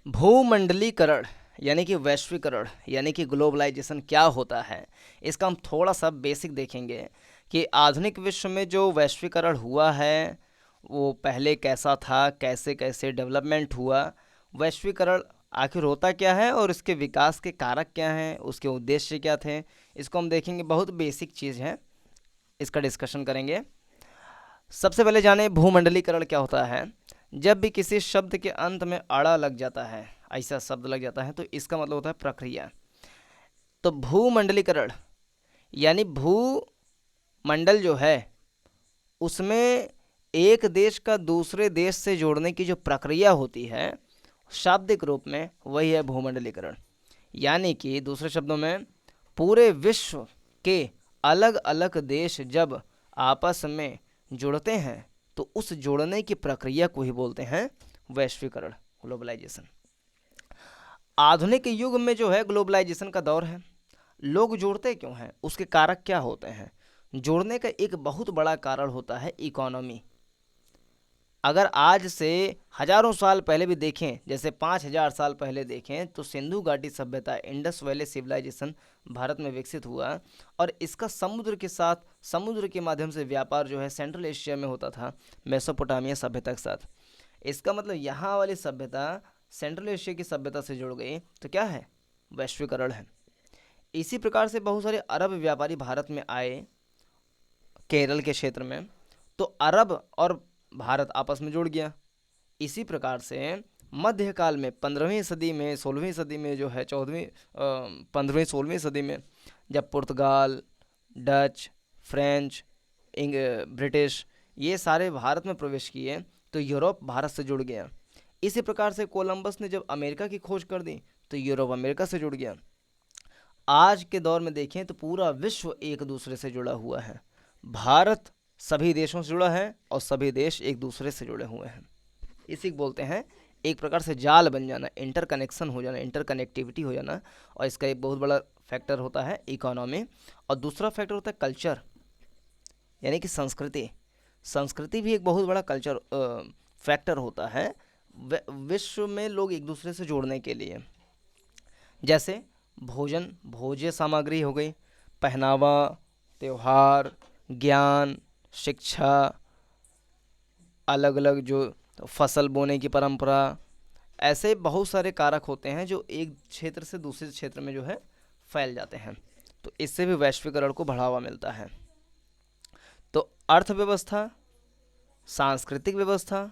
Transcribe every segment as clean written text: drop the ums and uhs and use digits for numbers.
भूमंडलीकरण यानी कि वैश्वीकरण यानी कि ग्लोबलाइजेशन क्या होता है, इसका हम थोड़ा सा बेसिक देखेंगे कि आधुनिक विश्व में जो वैश्वीकरण हुआ है वो पहले कैसा था, कैसे कैसे डेवलपमेंट हुआ, वैश्वीकरण आखिर होता क्या है और इसके विकास के कारक क्या हैं, उसके उद्देश्य क्या थे, इसको हम देखेंगे। बहुत बेसिक चीज़ है, इसका डिस्कशन करेंगे। सबसे पहले जाने भूमंडलीकरण क्या होता है। जब भी किसी शब्द के अंत में अड़ा लग जाता है, ऐसा शब्द लग जाता है, तो इसका मतलब होता है प्रक्रिया। तो भूमंडलीकरण यानी भूमंडल जो है उसमें एक देश का दूसरे देश से जोड़ने की जो प्रक्रिया होती है शाब्दिक रूप में, वही है भूमंडलीकरण। यानी कि दूसरे शब्दों में पूरे विश्व के अलग अलग देश जब आपस में जुड़ते हैं तो उस जोड़ने की प्रक्रिया को ही बोलते हैं वैश्वीकरण, ग्लोबलाइजेशन। आधुनिक युग में जो है ग्लोबलाइजेशन का दौर है। लोग जुड़ते क्यों हैं, उसके कारक क्या होते हैं। जुड़ने का एक बहुत बड़ा कारण होता है इकोनॉमी। अगर आज से हजारों साल पहले भी देखें, जैसे 5000 साल पहले देखें, तो सिंधु घाटी सभ्यता, इंडस वैली सिविलाइजेशन भारत में विकसित हुआ और इसका समुद्र के साथ, समुद्र के माध्यम से व्यापार जो है सेंट्रल एशिया में होता था मेसोपोटामिया सभ्यता के साथ। इसका मतलब यहाँ वाली सभ्यता सेंट्रल एशिया की सभ्यता से जुड़ गई, तो क्या है, वैश्वीकरण है। इसी प्रकार से बहुत सारे अरब व्यापारी भारत में आए केरल के क्षेत्र में, तो अरब और भारत आपस में जुड़ गया। इसी प्रकार से मध्यकाल में 15वीं सदी में, 16वीं सदी में जो है, 15वीं 16वीं सदी में जब पुर्तगाल, डच, फ्रेंच, ब्रिटिश ये सारे भारत में प्रवेश किए तो यूरोप भारत से जुड़ गया। इसी प्रकार से कोलंबस ने जब अमेरिका की खोज कर दी तो यूरोप अमेरिका से जुड़ गया। आज के दौर में देखें तो पूरा विश्व एक दूसरे से जुड़ा हुआ है। भारत सभी देशों से जुड़ा है और सभी देश एक दूसरे से जुड़े हुए हैं। इसी को बोलते हैं एक प्रकार से जाल बन जाना, इंटरकनेक्शन हो जाना, इंटरकनेक्टिविटी हो जाना। और इसका एक बहुत बड़ा फैक्टर होता है इकोनॉमी, और दूसरा फैक्टर होता है कल्चर यानी कि संस्कृति। संस्कृति भी एक बहुत बड़ा कल्चर फैक्टर होता है विश्व में लोग एक दूसरे से जोड़ने के लिए। जैसे भोजन, भोज्य सामग्री हो गई, पहनावा, त्यौहार, ज्ञान, शिक्षा, अलग अलग जो फसल बोने की परंपरा, ऐसे बहुत सारे कारक होते हैं जो एक क्षेत्र से दूसरे क्षेत्र में जो है फैल जाते हैं। तो इससे भी वैश्वीकरण को बढ़ावा मिलता है। तो अर्थव्यवस्था, सांस्कृतिक व्यवस्था,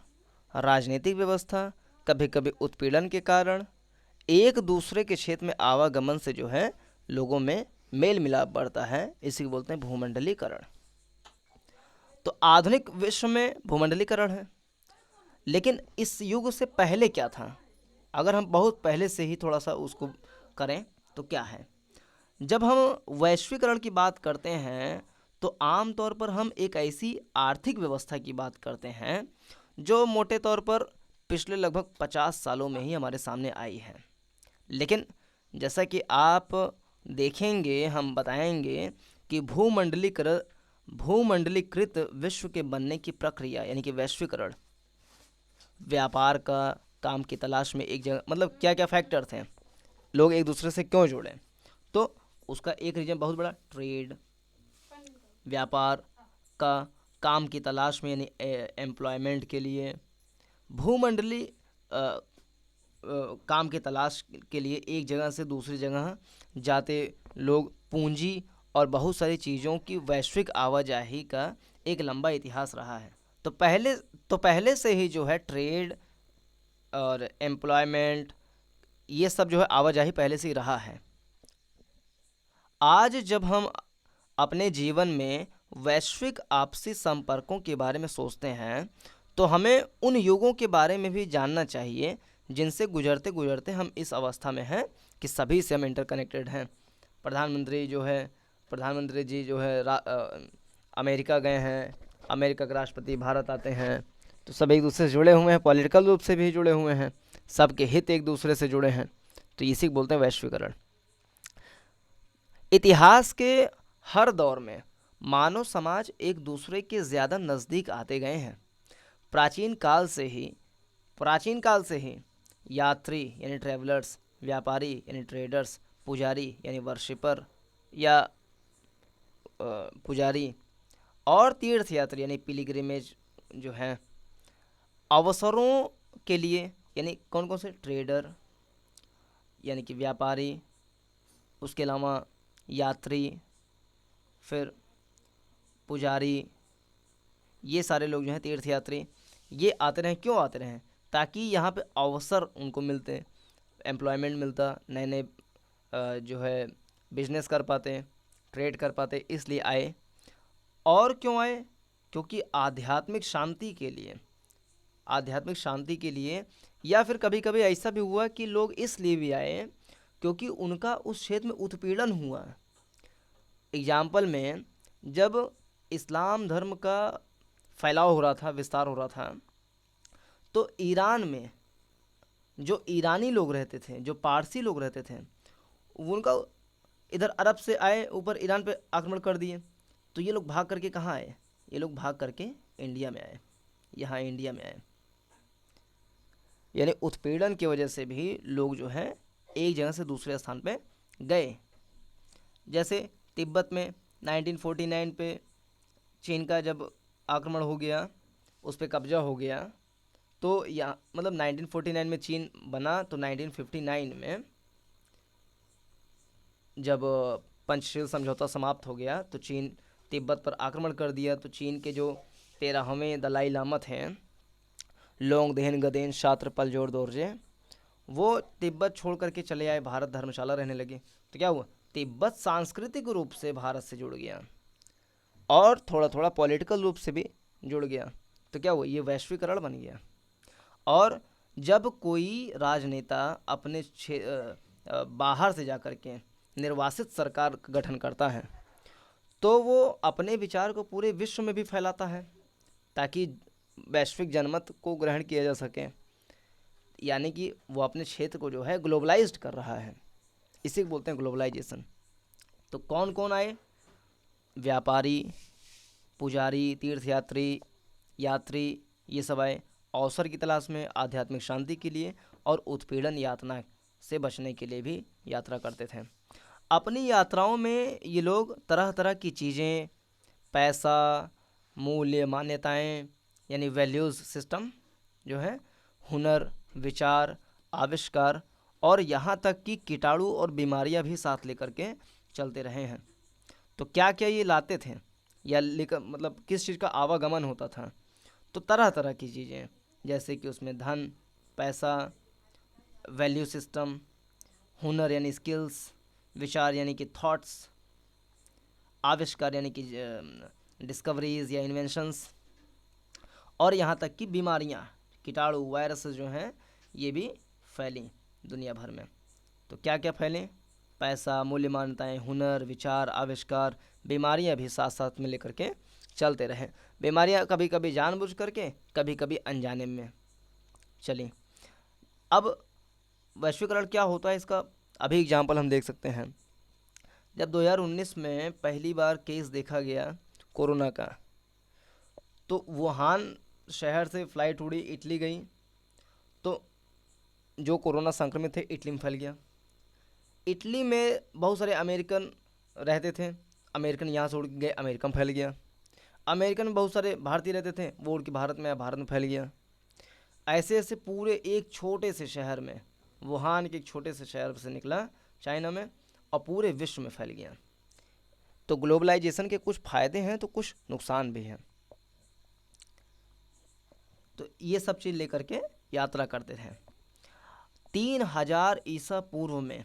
राजनीतिक व्यवस्था, कभी कभी उत्पीड़न के कारण एक दूसरे के क्षेत्र में आवागमन से जो है लोगों में मेल मिलाप बढ़ता है। इसी को बोलते हैं भूमंडलीकरण। तो आधुनिक विश्व में भूमंडलीकरण है, लेकिन इस युग से पहले क्या था, अगर हम बहुत पहले से ही थोड़ा सा उसको करें तो क्या है। जब हम वैश्वीकरण की बात करते हैं तो आम तौर पर हम एक ऐसी आर्थिक व्यवस्था की बात करते हैं जो मोटे तौर पर पिछले लगभग 50 सालों में ही हमारे सामने आई है। लेकिन जैसा कि आप देखेंगे, हम बताएंगे कि भूमंडलीकृत विश्व के बनने की प्रक्रिया यानी कि वैश्वीकरण, व्यापार का, काम की तलाश में एक जगह, मतलब क्या क्या फैक्टर थे, लोग एक दूसरे से क्यों जुड़े, तो उसका एक रीजन बहुत बड़ा ट्रेड, व्यापार का, काम की तलाश में यानी एम्प्लॉयमेंट के लिए, भूमंडली काम की तलाश के लिए एक जगह से दूसरी जगह जाते लोग, पूंजी और बहुत सारी चीज़ों की वैश्विक आवाजाही का एक लंबा इतिहास रहा है। तो पहले से ही जो है ट्रेड और एम्प्लॉयमेंट, ये सब जो है आवाजाही पहले से ही रहा है। आज जब हम अपने जीवन में वैश्विक आपसी संपर्कों के बारे में सोचते हैं तो हमें उन युगों के बारे में भी जानना चाहिए जिनसे गुजरते गुजरते हम इस अवस्था में हैं कि सभी से हम इंटरकनेक्टेड हैं। प्रधानमंत्री जी जो है अमेरिका गए हैं, अमेरिका के राष्ट्रपति भारत आते हैं, तो सब एक दूसरे से जुड़े हुए हैं, पॉलिटिकल रूप से भी जुड़े हुए हैं, सबके हित एक दूसरे से जुड़े हैं। तो इसी को बोलते हैं वैश्वीकरण। इतिहास के हर दौर में मानव समाज एक दूसरे के ज़्यादा नज़दीक आते गए हैं। प्राचीन काल से ही यात्री यानी ट्रैवलर्स, व्यापारी यानी ट्रेडर्स, पुजारी यानी वर्शिपर या पुजारी, और तीर्थ यात्री यानी पिलिग्रिमेज जो हैं। अवसरों के लिए यानी कौन कौन से, ट्रेडर यानी कि व्यापारी, उसके अलावा यात्री, फिर पुजारी, ये सारे लोग जो हैं तीर्थयात्री, ये आते रहें। क्यों आते रहें? ताकि यहाँ पे अवसर उनको मिलते, एम्प्लॉयमेंट मिलता, नए नए जो है बिजनेस कर पाते, ट्रेड कर पाते, इसलिए आए। और क्यों आए? क्योंकि आध्यात्मिक शांति के लिए, आध्यात्मिक शांति के लिए, या फिर कभी कभी ऐसा भी हुआ कि लोग इसलिए भी आए क्योंकि उनका उस क्षेत्र में उत्पीड़न हुआ। एग्जाम्पल में, जब इस्लाम धर्म का फैलाव हो रहा था, विस्तार हो रहा था, तो ईरान में जो ईरानी लोग रहते थे, जो पारसी लोग रहते थे, उनका इधर अरब से आए, ऊपर ईरान पे आक्रमण कर दिए। तो ये लोग भाग करके कहाँ आए? ये लोग भाग करके इंडिया में आए, यहाँ इंडिया में आए। यानी उत्पीड़न की वजह से भी लोग जो हैं एक जगह से दूसरे स्थान पे गए। जैसे तिब्बत में 1949 पे चीन का जब आक्रमण हो गया, उस पर कब्जा हो गया, तो यहाँ मतलब 1949 में चीन बना, तो 1959 में जब पंचशील समझौता समाप्त हो गया तो चीन तिब्बत पर आक्रमण कर दिया। तो चीन के जो 13वें दलाई लामा थे, लोंगदेन गदेन शात्र पलजोर दोरजे, वो तिब्बत छोड़ करके चले आए, भारत धर्मशाला रहने लगे। तो क्या हुआ? तिब्बत सांस्कृतिक रूप से भारत से जुड़ गया और थोड़ा थोड़ा पॉलिटिकल रूप से भी जुड़ गया। तो क्या हुआ? ये वैश्वीकरण बन गया। और जब कोई राजनेता अपने बाहर से जा कर के निर्वासित सरकार का गठन करता है, तो वो अपने विचार को पूरे विश्व में भी फैलाता है ताकि वैश्विक जनमत को ग्रहण किया जा सके। यानी कि वो अपने क्षेत्र को जो है ग्लोबलाइज्ड कर रहा है, इसी को बोलते हैं ग्लोबलाइजेशन। तो कौन कौन आए? व्यापारी, पुजारी, तीर्थयात्री, यात्री, ये सब आए अवसर की तलाश में, आध्यात्मिक शांति के लिए, और उत्पीड़न यातना से बचने के लिए भी यात्रा करते थे। अपनी यात्राओं में ये लोग तरह तरह की चीज़ें, पैसा, मूल्य, मान्यताएं यानी वैल्यूज़ सिस्टम जो है, हुनर, विचार, आविष्कार, और यहाँ तक कि कीटाणु और बीमारियाँ भी साथ लेकर के चलते रहे हैं। तो क्या क्या ये लाते थे, या लेकर मतलब किस चीज़ का आवागमन होता था? तो तरह तरह की चीज़ें, जैसे कि उसमें धन, पैसा, वैल्यू सिस्टम, हुनर यानी स्किल्स, विचार यानी कि थॉट्स, आविष्कार यानी कि डिस्कवरीज या इन्वेंशंस, और यहाँ तक कि बीमारियाँ, कीटाणु, वायरस जो हैं, ये भी फैली दुनिया भर में। तो क्या क्या फैले? पैसा, मूल्य, मान्यताएं, हुनर, विचार, आविष्कार, बीमारियाँ भी साथ साथ में लेकर के चलते रहे। बीमारियाँ कभी कभी जानबूझ करके, कभी कभी अनजाने में चली। अब वैश्वीकरण क्या होता है इसका अभी एग्जाम्पल हम देख सकते हैं। जब 2019 में पहली बार केस देखा गया कोरोना का, तो वुहान शहर से फ़्लाइट उड़ी, इटली गई, तो जो कोरोना संक्रमित थे इटली में फैल गया। इटली में बहुत सारे अमेरिकन रहते थे, अमेरिकन यहाँ से उड़ के गए, अमेरिका में फैल गया। अमेरिकन में बहुत सारे भारतीय रहते थे, वो उड़ के भारत में आया, भारत में फैल गया। ऐसे ऐसे पूरे एक छोटे से शहर में, वुहान के एक छोटे से शहर से निकला चाइना में, और पूरे विश्व में फैल गया। तो ग्लोबलाइजेशन के कुछ फ़ायदे हैं तो कुछ नुकसान भी हैं। तो ये सब चीज़ लेकर के यात्रा करते थे। 3000 ईसा पूर्व में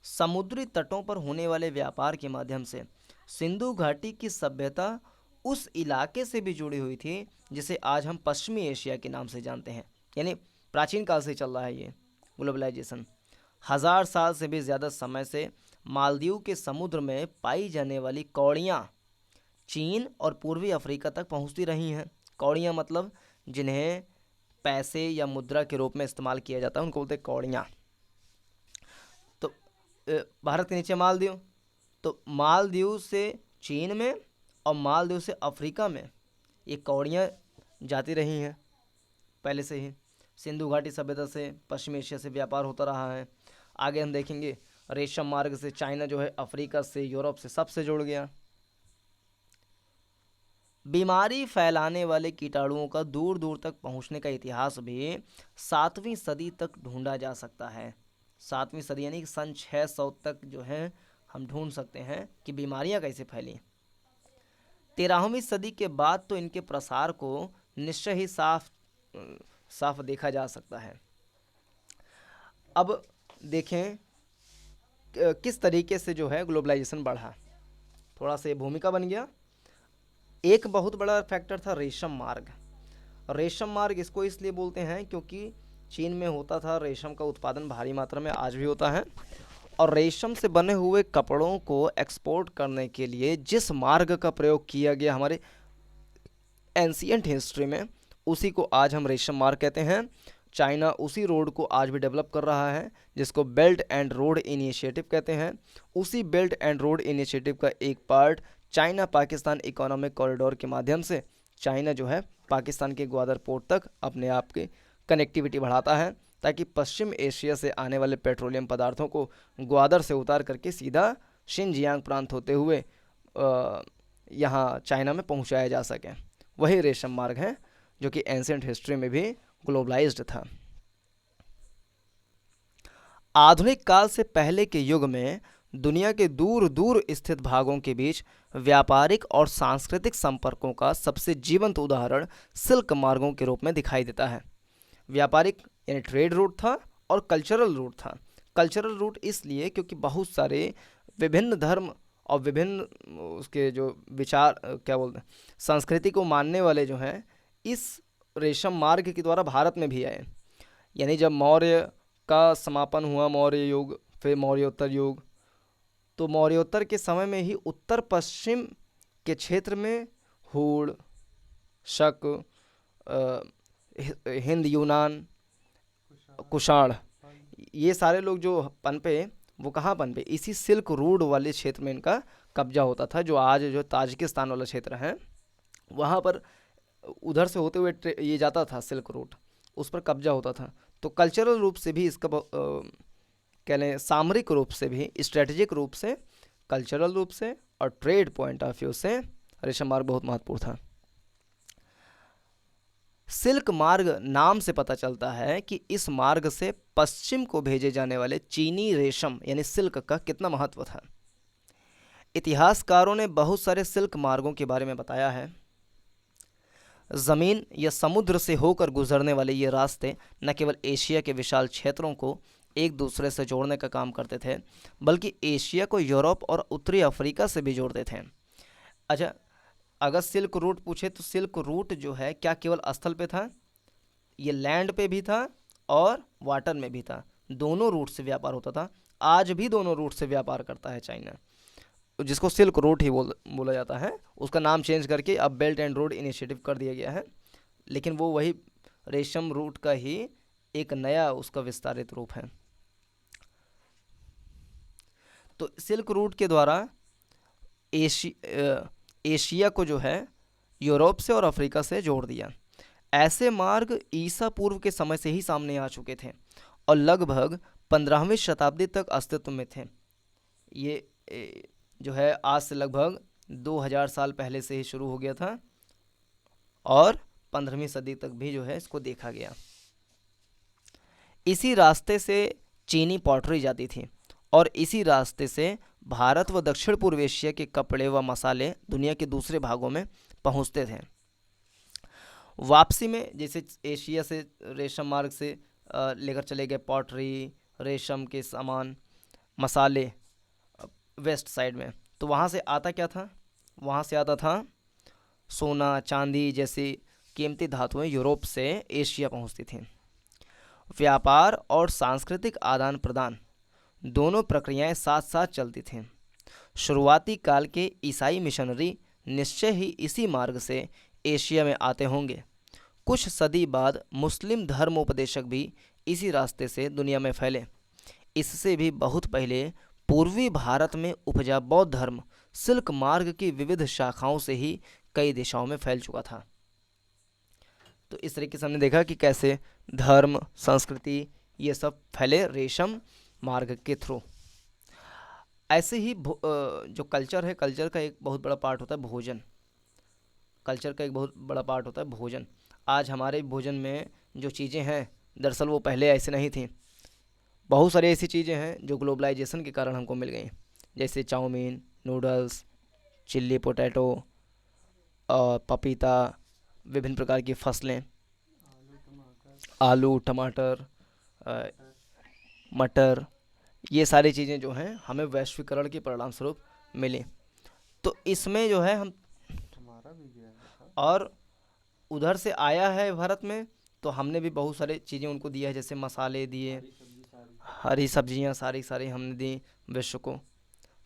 समुद्री तटों पर होने वाले व्यापार के माध्यम से सिंधु घाटी की सभ्यता उस इलाके से भी जुड़ी हुई थी जिसे आज हम पश्चिमी एशिया के नाम से जानते हैं। यानी प्राचीन काल से चल रहा है ये ग्लोबलाइजेशन। 1000 साल से भी ज़्यादा समय से मालदीव के समुद्र में पाई जाने वाली कौड़ियाँ चीन और पूर्वी अफ्रीका तक पहुँचती रही हैं। कौड़ियाँ मतलब जिन्हें पैसे या मुद्रा के रूप में इस्तेमाल किया जाता है, उनको बोलते हैं कौड़ियाँ। तो भारत के नीचे मालदीव, तो मालदीव से चीन में और मालदीव से अफ्रीका में ये कौड़ियाँ जाती रही हैं पहले से ही। सिंधु घाटी सभ्यता से पश्चिम एशिया से व्यापार होता रहा है। आगे हम देखेंगे रेशम मार्ग से चाइना जो है अफ्रीका से, यूरोप से, सबसे जुड़ गया। बीमारी फैलाने वाले कीटाणुओं का दूर दूर तक पहुंचने का इतिहास भी 7वीं सदी तक ढूंढा जा सकता है। 7वीं सदी यानी कि सन 600 तक जो है हम ढूंढ सकते हैं कि बीमारियां कैसे फैली। 13वीं सदी के बाद तो इनके प्रसार को निश्चय ही साफ साफ देखा जा सकता है। अब देखें किस तरीके से जो है ग्लोबलाइजेशन बढ़ा। थोड़ा सा ये भूमिका बन गया। एक बहुत बड़ा फैक्टर था रेशम मार्ग। रेशम मार्ग इसको इसलिए बोलते हैं क्योंकि चीन में होता था रेशम का उत्पादन भारी मात्रा में, आज भी होता है। और रेशम से बने हुए कपड़ों को एक्सपोर्ट करने के लिए जिस मार्ग का प्रयोग किया गया हमारे एंशियंट हिस्ट्री में, उसी को आज हम रेशम मार्ग कहते हैं। चाइना उसी रोड को आज भी डेवलप कर रहा है जिसको बेल्ट एंड रोड इनिशिएटिव कहते हैं। उसी बेल्ट एंड रोड इनिशिएटिव का एक part China Pakistan economic corridor के माध्यम से चाइना जो है पाकिस्तान के ग्वादर पोर्ट तक अपने आप की कनेक्टिविटी बढ़ाता है, ताकि पश्चिम एशिया से आने वाले पेट्रोलियम पदार्थों को ग्वादर से उतार करके सीधा शिनजियांग प्रांत होते हुए यहाँ चाइना में पहुँचाया जा सके। वही रेशम मार्ग है जो कि एंशिएंट हिस्ट्री में भी ग्लोबलाइज्ड था। आधुनिक काल से पहले के युग में दुनिया के दूर दूर स्थित भागों के बीच व्यापारिक और सांस्कृतिक संपर्कों का सबसे जीवंत उदाहरण सिल्क मार्गों के रूप में दिखाई देता है। व्यापारिक यानी ट्रेड रूट था और कल्चरल रूट था। कल्चरल रूट इसलिए क्योंकि बहुत सारे विभिन्न धर्म और विभिन्न उसके जो विचार क्या बोलते हैं संस्कृति को मानने वाले जो हैं इस रेशम मार्ग के द्वारा भारत में भी आए। यानी जब मौर्य का समापन हुआ, मौर्य युग, फिर मौर्योत्तर युग, तो मौर्योत्तर के समय में ही उत्तर पश्चिम के क्षेत्र में हूण, शक, हिंद, यूनान, कुषाण, ये सारे लोग जो पनपे वो कहाँ पनपे, इसी सिल्क रूट वाले क्षेत्र में इनका कब्जा होता था। जो आज जो ताजिकिस्तान वाला क्षेत्र है वहाँ पर उधर से होते हुए ये जाता था सिल्क रूट, उस पर कब्जा होता था। तो कल्चरल रूप से भी इसका कह लें सामरिक रूप से भी, स्ट्रेटेजिक रूप से, कल्चरल रूप से और ट्रेड पॉइंट ऑफ व्यू से रेशम मार्ग बहुत महत्वपूर्ण था। सिल्क मार्ग नाम से पता चलता है कि इस मार्ग से पश्चिम को भेजे जाने वाले चीनी रेशम यानी सिल्क का कितना महत्व था। इतिहासकारों ने बहुत सारे सिल्क मार्गों के बारे में बताया है। ज़मीन या समुद्र से होकर गुजरने वाले ये रास्ते न केवल एशिया के विशाल क्षेत्रों को एक दूसरे से जोड़ने का काम करते थे, बल्कि एशिया को यूरोप और उत्तरी अफ्रीका से भी जोड़ते थे। अच्छा, अगर सिल्क रूट पूछे तो सिल्क रूट जो है क्या केवल स्थल पे था, ये लैंड पे भी था और वाटर में भी था। दोनों रूट से व्यापार होता था। आज भी दोनों रूट से व्यापार करता है चाइना, जिसको सिल्क रूट ही बोला जाता है। उसका नाम चेंज करके अब बेल्ट एंड रोड इनिशिएटिव कर दिया गया है, लेकिन वो वही रेशम रूट का ही एक नया उसका विस्तारित रूप है। तो सिल्क रूट के द्वारा एशिया को जो है यूरोप से और अफ्रीका से जोड़ दिया। ऐसे मार्ग ईसा पूर्व के समय से ही सामने आ चुके थे और लगभग 15वीं शताब्दी तक अस्तित्व में थे। ये जो है आज से लगभग 2000 साल पहले से ही शुरू हो गया था और 15वीं सदी तक भी जो है इसको देखा गया। इसी रास्ते से चीनी पॉटरी जाती थी और इसी रास्ते से भारत व दक्षिण पूर्व एशिया के कपड़े व मसाले दुनिया के दूसरे भागों में पहुंचते थे। वापसी में जैसे एशिया से रेशम मार्ग से लेकर चले गए पॉटरी, रेशम के सामान, मसाले वेस्ट साइड में, तो वहाँ से आता क्या था, वहाँ से आता था सोना, चांदी जैसी कीमती धातुएं यूरोप से एशिया पहुँचती थीं। व्यापार और सांस्कृतिक आदान प्रदान दोनों प्रक्रियाएं साथ साथ चलती थीं। शुरुआती काल के ईसाई मिशनरी निश्चय ही इसी मार्ग से एशिया में आते होंगे। कुछ सदी बाद मुस्लिम धर्मोपदेशक भी इसी रास्ते से दुनिया में फैले। इससे भी बहुत पहले पूर्वी भारत में उपजा बौद्ध धर्म सिल्क मार्ग की विविध शाखाओं से ही कई दिशाओं में फैल चुका था। तो इस तरीके से हमने देखा कि कैसे धर्म, संस्कृति, ये सब फैले रेशम मार्ग के थ्रू। ऐसे ही जो कल्चर है, कल्चर का एक बहुत बड़ा पार्ट होता है भोजन। कल्चर का एक बहुत बड़ा पार्ट होता है भोजन। आज हमारे भोजन में जो चीज़ें हैं, दरअसल वो पहले ऐसे नहीं थी। बहुत सारी ऐसी चीज़ें हैं जो ग्लोबलाइजेशन के कारण हमको मिल गई, जैसे चाउमीन, नूडल्स, चिल्ली पोटैटो, पपीता, विभिन्न प्रकार की फसलें, आलू, टमाटर, अ, मटर, ये सारी चीज़ें जो हैं हमें वैश्वीकरण के परिणाम स्वरूप मिली। तो इसमें जो है हम, और उधर से आया है भारत में, तो हमने भी बहुत सारी चीज़ें उनको दिया है, जैसे मसाले दिए, हरी सब्जियां सारी सारी हमने दी विश्व को।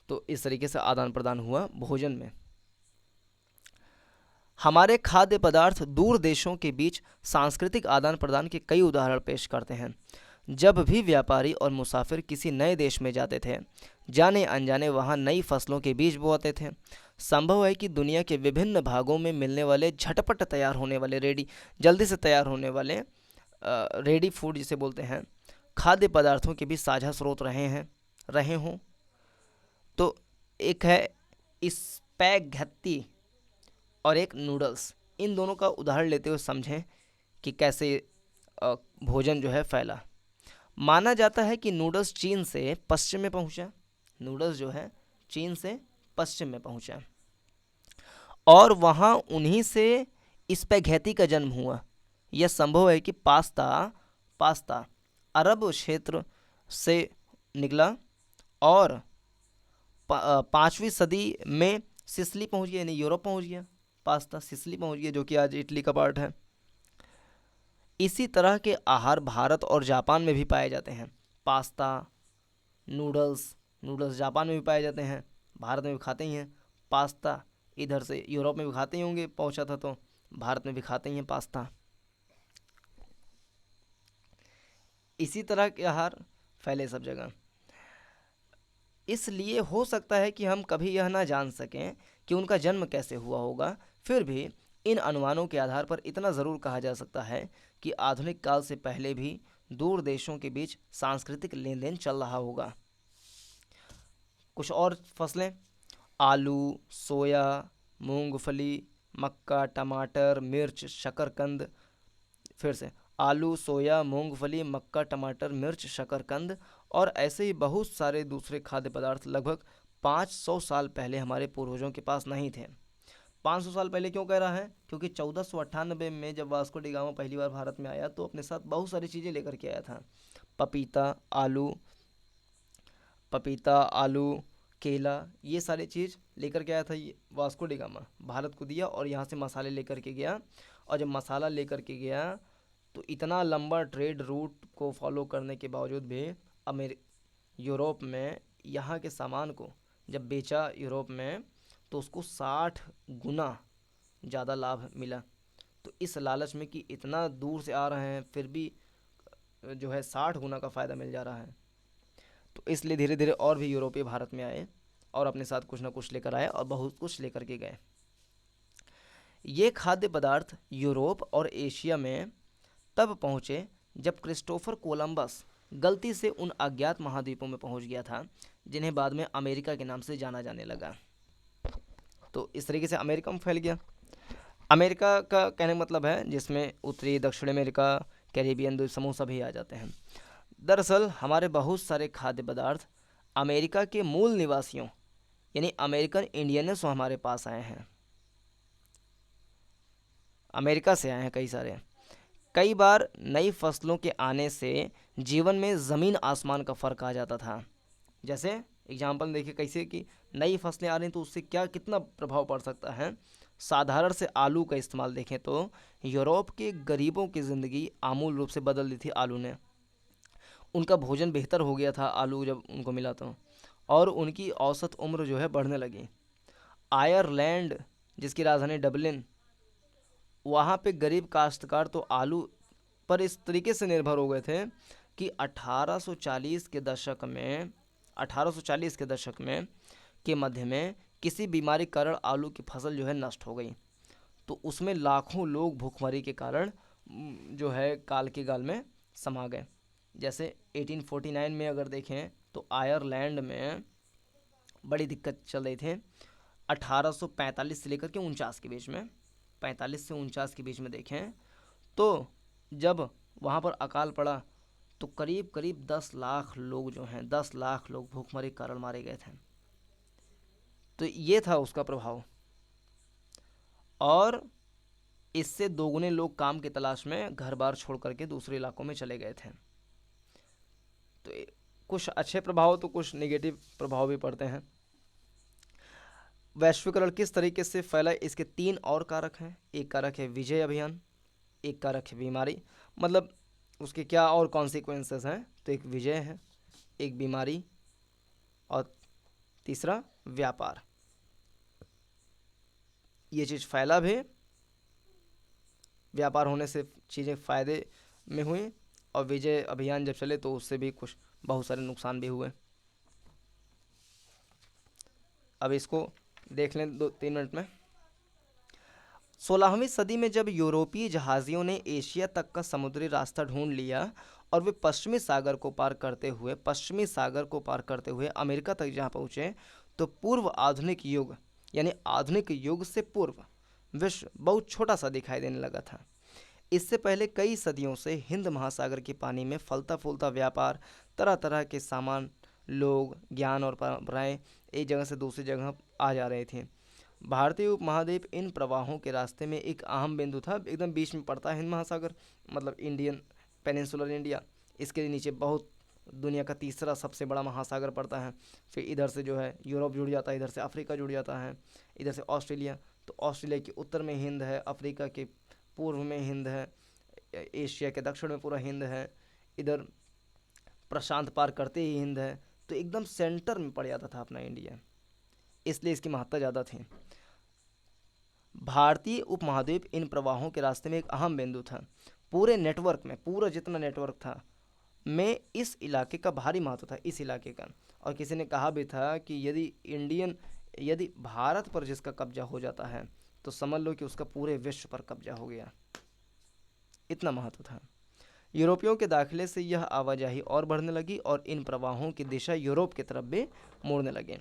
तो इस तरीके से आदान प्रदान हुआ भोजन में। हमारे खाद्य पदार्थ दूर देशों के बीच सांस्कृतिक आदान प्रदान के कई उदाहरण पेश करते हैं। जब भी व्यापारी और मुसाफिर किसी नए देश में जाते थे, जाने अनजाने वहाँ नई फसलों के बीज बोते थे। संभव है कि दुनिया के विभिन्न भागों में मिलने वाले झटपट तैयार होने वाले जल्दी से तैयार होने वाले रेडी फूड जिसे बोलते हैं, खाद्य पदार्थों के भी साझा स्रोत रहे हों। तो एक है स्पैघेत्ती और एक नूडल्स। इन दोनों का उदाहरण लेते हुए समझें कि कैसे भोजन जो है फैला। माना जाता है कि नूडल्स चीन से पश्चिम में पहुंचा। नूडल्स जो है चीन से पश्चिम में पहुंचा और वहाँ उन्हीं से स्पैघेती का जन्म हुआ। यह संभव है कि पास्ता अरब क्षेत्र से निकला और 5वीं सदी में सिसिली पहुंच गया, यानी यूरोप पहुंच गया। पास्ता सिसिली पहुंच गया, जो कि आज इटली का पार्ट है। इसी तरह के आहार भारत और जापान में भी पाए जाते हैं। पास्ता, नूडल्स जापान में भी पाए जाते हैं, भारत में भी खाते ही हैं। पास्ता इधर से यूरोप में भी खाते ही होंगे, पहुंचा था तो भारत में भी खाते ही हैं पास्ता। इसी तरह के आहार फैले सब जगह। इसलिए हो सकता है कि हम कभी यह ना जान सकें कि उनका जन्म कैसे हुआ होगा, फिर भी इन अनुमानों के आधार पर इतना ज़रूर कहा जा सकता है कि आधुनिक काल से पहले भी दूर देशों के बीच सांस्कृतिक लेन देन चल रहा होगा। कुछ और फसलें: आलू, सोया, मूंगफली, मक्का, टमाटर, मिर्च, शकरकंद। फिर से आलू, सोया, मूंगफली, मक्का, टमाटर, मिर्च, शकरकंद और ऐसे ही बहुत सारे दूसरे खाद्य पदार्थ लगभग 500 साल पहले हमारे पूर्वजों के पास नहीं थे। 500 साल पहले क्यों कह रहा है? क्योंकि 1498 में जब वास्को डी गामा पहली बार भारत में आया तो अपने साथ बहुत सारी चीज़ें लेकर के आया था। पपीता, आलू, केला, ये सारी चीज़ लेकर के आया था। ये वास्को डी गामा भारत को दिया और यहाँ से मसाले लेकर के गया। और जब मसाला लेकर के गया तो इतना लंबा ट्रेड रूट को फॉलो करने के बावजूद भी यूरोप में यहाँ के सामान को जब बेचा यूरोप में, तो उसको 60 गुना ज़्यादा लाभ मिला। तो इस लालच में कि इतना दूर से आ रहे हैं फिर भी जो है 60 गुना का फ़ायदा मिल जा रहा है, तो इसलिए धीरे धीरे और भी यूरोपीय भारत में आए और अपने साथ कुछ ना कुछ लेकर आए और बहुत कुछ लेकर के गए। ये खाद्य पदार्थ यूरोप और एशिया में तब पहुँचे जब क्रिस्टोफर कोलंबस गलती से उन अज्ञात महाद्वीपों में पहुँच गया था जिन्हें बाद में अमेरिका के नाम से जाना जाने लगा। तो इस तरीके से अमेरिका में फैल गया। अमेरिका का कहने का मतलब है जिसमें उत्तरी, दक्षिण अमेरिका, कैरिबियन द्वीप समूह सभी आ जाते हैं। दरअसल हमारे बहुत सारे खाद्य पदार्थ अमेरिका के मूल निवासियों यानी अमेरिकन इंडियनों से हमारे पास आए हैं, अमेरिका से आए हैं कई सारे। कई बार नई फसलों के आने से जीवन में ज़मीन आसमान का फ़र्क आ जाता था। जैसे एग्जाम्पल देखिए कैसे कि नई फसलें आ रही तो उससे क्या कितना प्रभाव पड़ सकता है। साधारण से आलू का इस्तेमाल देखें तो यूरोप के गरीबों की ज़िंदगी आमूल रूप से बदल दी थी आलू ने। उनका भोजन बेहतर हो गया था आलू जब उनको मिला तो, और उनकी औसत उम्र जो है बढ़ने लगी। आयरलैंड जिसकी राजधानी डबलिन, वहाँ पे गरीब काश्तकार तो आलू पर इस तरीके से निर्भर हो गए थे कि 1840 के दशक में के मध्य में किसी बीमारी के कारण आलू की फसल जो है नष्ट हो गई। तो उसमें लाखों लोग भूखमरी के कारण जो है काल के गाल में समा गए। जैसे 1849 में अगर देखें तो आयरलैंड में बड़ी दिक्कत चल रही थी। 1845 से लेकर के 49 के बीच में, 45 से 49 के बीच में देखें तो जब वहाँ पर अकाल पड़ा तो करीब करीब 10 लाख लोग जो हैं, 10 लाख लोग भूखमरी के कारण मारे गए थे। तो ये था उसका प्रभाव। और इससे दोगुने लोग काम की तलाश में घर बार छोड़ करके दूसरे इलाकों में चले गए थे। तो कुछ अच्छे प्रभाव तो कुछ नेगेटिव प्रभाव भी पड़ते हैं। वैश्वीकरण किस तरीके से फैला, इसके 3 और कारक हैं। एक कारक है विजय अभियान, एक कारक है बीमारी, मतलब उसके क्या और कॉन्सिक्वेंसेस हैं, तो एक विजय है, एक बीमारी, और तीसरा व्यापार। ये चीज़ फैला भी, व्यापार होने से चीज़ें फ़ायदे में हुई, और विजय अभियान जब चले तो उससे भी कुछ बहुत सारे नुकसान भी हुए। अब इसको देख लें 2-3 मिनट में। 16वीं सदी में जब यूरोपीय जहाज़ियों ने एशिया तक का समुद्री रास्ता ढूंढ लिया और वे पश्चिमी सागर को पार करते हुए अमेरिका तक जहाँ पहुँचे, तो पूर्व आधुनिक युग यानी आधुनिक युग से पूर्व विश्व बहुत छोटा सा दिखाई देने लगा था। इससे पहले कई सदियों से हिंद महासागर के पानी में फलता फूलता व्यापार, तरह तरह के सामान, लोग, ज्ञान और परंपराएं एक जगह से दूसरी जगह आ जा रहे थे। भारतीय उपमहाद्वीप इन प्रवाहों के रास्ते में एक अहम बिंदु था। एकदम बीच में पड़ता है हिंद महासागर, मतलब इंडियन पेनिनसुलर इंडिया। इसके नीचे बहुत दुनिया का तीसरा सबसे बड़ा महासागर पड़ता है। फिर इधर से जो है यूरोप जुड़ जाता है, इधर से अफ्रीका जुड़ जाता है, इधर से ऑस्ट्रेलिया। तो ऑस्ट्रेलिया के उत्तर में हिंद है, अफ्रीका के पूर्व में हिंद है, एशिया के दक्षिण में पूरा हिंद है, इधर प्रशांत पार करते ही हिंद है। तो एकदम सेंटर में पड़ जाता था अपना इंडिया, इसलिए इसकी महत्ता ज़्यादा थी। भारतीय उपमहाद्वीप इन प्रवाहों के रास्ते में एक अहम बिंदु था। पूरे नेटवर्क में, पूरा जितना नेटवर्क था में इस इलाके का भारी महत्व था, इस इलाके का। और किसी ने कहा भी था कि यदि भारत पर जिसका कब्जा हो जाता है तो समझ लो कि उसका पूरे विश्व पर कब्जा हो गया, इतना महत्व था। यूरोपियों के दाखिले से यह आवाजाही और बढ़ने लगी और इन प्रवाहों की दिशा यूरोप की तरफ भी मुड़ने लगे।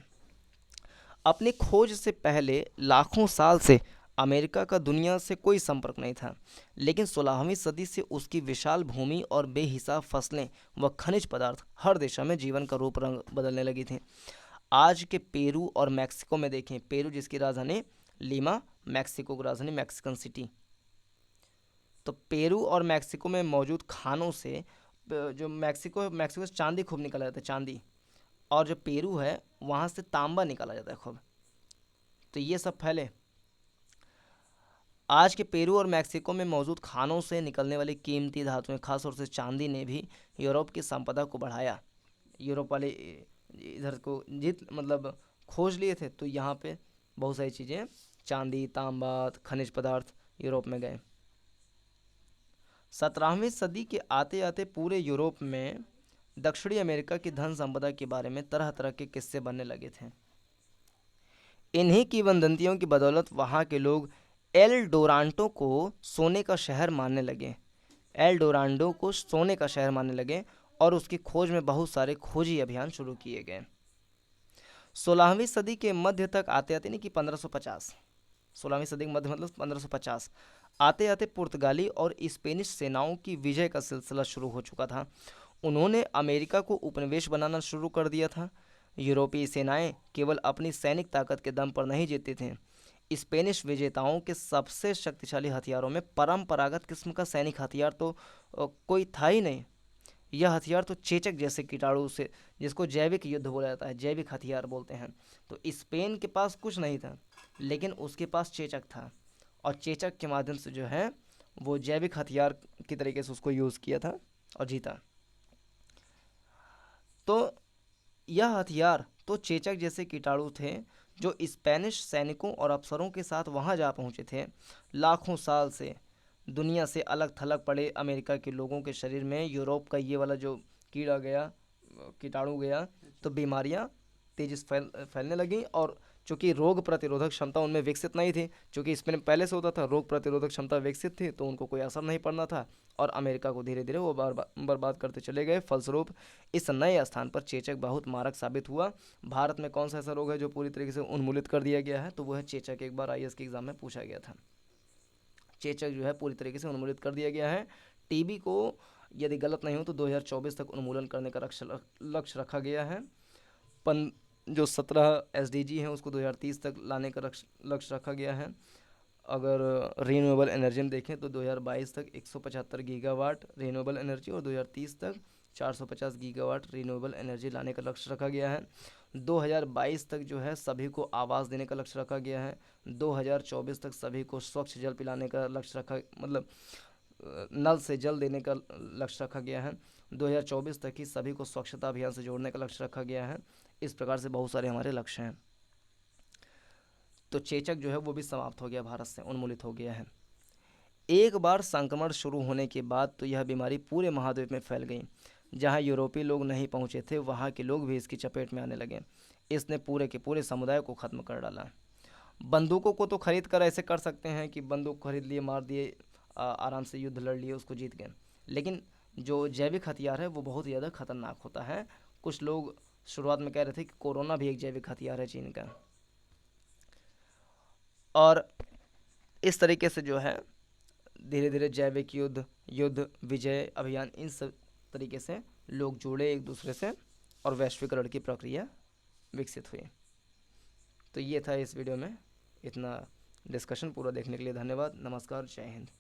अपनी खोज से पहले लाखों साल से अमेरिका का दुनिया से कोई संपर्क नहीं था, लेकिन 16वीं सदी से उसकी विशाल भूमि और बेहिसाब फसलें व खनिज पदार्थ हर दिशा में जीवन का रूप रंग बदलने लगी थी। आज के पेरू और मैक्सिको में देखें, पेरू जिसकी राजधानी लीमा, मैक्सिको की राजधानी मैक्सिकन सिटी। तो पेरू और मैक्सिको में मौजूद खानों से जो मैक्सिको से चांदी खूब निकला जाता है, चांदी। और जो पेरू है वहाँ से तांबा निकाला जाता है खूब। तो ये सब फैले। आज के पेरू और मैक्सिको में मौजूद खानों से निकलने वाली कीमती धातुएं, खासतौर से चांदी ने भी यूरोप की संपदा को बढ़ाया। यूरोप वाले इधर को मतलब खोज लिए थे, तो यहाँ पे बहुत सारी चीज़ें, चांदी, तांबा, खनिज पदार्थ यूरोप में गए। 17वीं सदी के आते आते पूरे यूरोप में दक्षिणी अमेरिका की धन संपदा के बारे में तरह तरह के किस्से बनने लगे थे। इन्हीं की वदंतियों की बदौलत वहाँ के लोग एल डोरांटो को सोने का शहर मानने लगे। एल डोरांडो को सोने का शहर मानने लगे और उसकी खोज में बहुत सारे खोजी अभियान शुरू किए गए। 16वीं सदी के मध्य तक आते आते, नहीं कि 1550, 16वीं सदी के मध्य मतलब 1550 आते आते पुर्तगाली और स्पेनिश सेनाओं की विजय का सिलसिला शुरू हो चुका था। उन्होंने अमेरिका को उपनिवेश बनाना शुरू कर दिया था। यूरोपीय सेनाएं केवल अपनी सैनिक ताकत के दम पर नहीं जीतती थीं। स्पेनिश विजेताओं के सबसे शक्तिशाली हथियारों में परंपरागत किस्म का सैनिक हथियार तो कोई था ही नहीं। यह हथियार तो चेचक जैसे कीटाणु से, जिसको जैविक युद्ध बोला जाता है, जैविक हथियार बोलते हैं। तो स्पेन के पास कुछ नहीं था, लेकिन उसके पास चेचक था, और चेचक के माध्यम से जो है वो जैविक हथियार की तरीके से उसको यूज़ किया था और जीता। तो यह हथियार तो चेचक जैसे कीटाणु थे जो स्पेनिश सैनिकों और अफसरों के साथ वहां जा पहुंचे थे। लाखों साल से दुनिया से अलग थलग पड़े अमेरिका के लोगों के शरीर में यूरोप का ये वाला जो कीटाणु गया, तो बीमारियां तेजी से फैलने लगीं और चूँकि रोग प्रतिरोधक क्षमता उनमें विकसित नहीं थी, चूँकि इसमें पहले से होता था, रोग प्रतिरोधक क्षमता विकसित थी तो उनको कोई असर नहीं पड़ना था, और अमेरिका को धीरे धीरे वो बर्बाद करते चले गए। फलस्वरूप इस नए स्थान पर चेचक बहुत मारक साबित हुआ। भारत में कौन सा ऐसा रोग है जो पूरी तरीके से उन्मूलित कर दिया गया है, तो वो है चेचक। एक बार आईएएस के एग्जाम में पूछा गया था। चेचक जो है पूरी तरीके से उन्मूलित कर दिया गया है। टीबी को यदि गलत नहीं हो तो 2024 तक उन्मूलन करने का लक्ष्य रखा गया है। जो 17 एसडीजी हैं उसको 2030 तक लाने का लक्ष्य रखा गया है। अगर रीन्यूएबल एनर्जी में देखें तो 2022 तक 175 गीगावाट रीन्यूएबल एनर्जी और 2030 तक 450 गीगावाट रीन्यूएबल एनर्जी लाने का लक्ष्य रखा गया है। 2022 तक जो है सभी को आवास देने का लक्ष्य रखा गया है। 2024 तक सभी को स्वच्छ जल पिलाने का लक्ष्य रखा, मतलब नल से जल देने का लक्ष्य रखा गया है। 2024 तक ही सभी को स्वच्छता अभियान से जोड़ने का लक्ष्य रखा गया है। इस प्रकार से बहुत सारे हमारे लक्ष्य हैं। तो चेचक जो है वो भी समाप्त हो गया, भारत से उन्मूलित हो गया है। एक बार संक्रमण शुरू होने के बाद तो यह बीमारी पूरे महाद्वीप में फैल गई। जहां यूरोपीय लोग नहीं पहुंचे थे वहां के लोग भी इसकी चपेट में आने लगे। इसने पूरे के पूरे समुदाय को ख़त्म कर डाला। बंदूकों को तो खरीद कर ऐसे कर सकते हैं कि बंदूक खरीद लिए, मार दिए, आराम से युद्ध लड़ लिए, उसको जीत गए। लेकिन जो जैविक हथियार है वो बहुत ज़्यादा खतरनाक होता है। कुछ लोग शुरुआत में कह रहे थे कि कोरोना भी एक जैविक हथियार है चीन का। और इस तरीके से जो है धीरे धीरे जैविक युद्ध विजय अभियान, इन सब तरीके से लोग जुड़े एक दूसरे से और वैश्वीकरण की प्रक्रिया विकसित हुई। तो ये था इस वीडियो में। इतना डिस्कशन पूरा देखने के लिए धन्यवाद। नमस्कार, जय हिंद।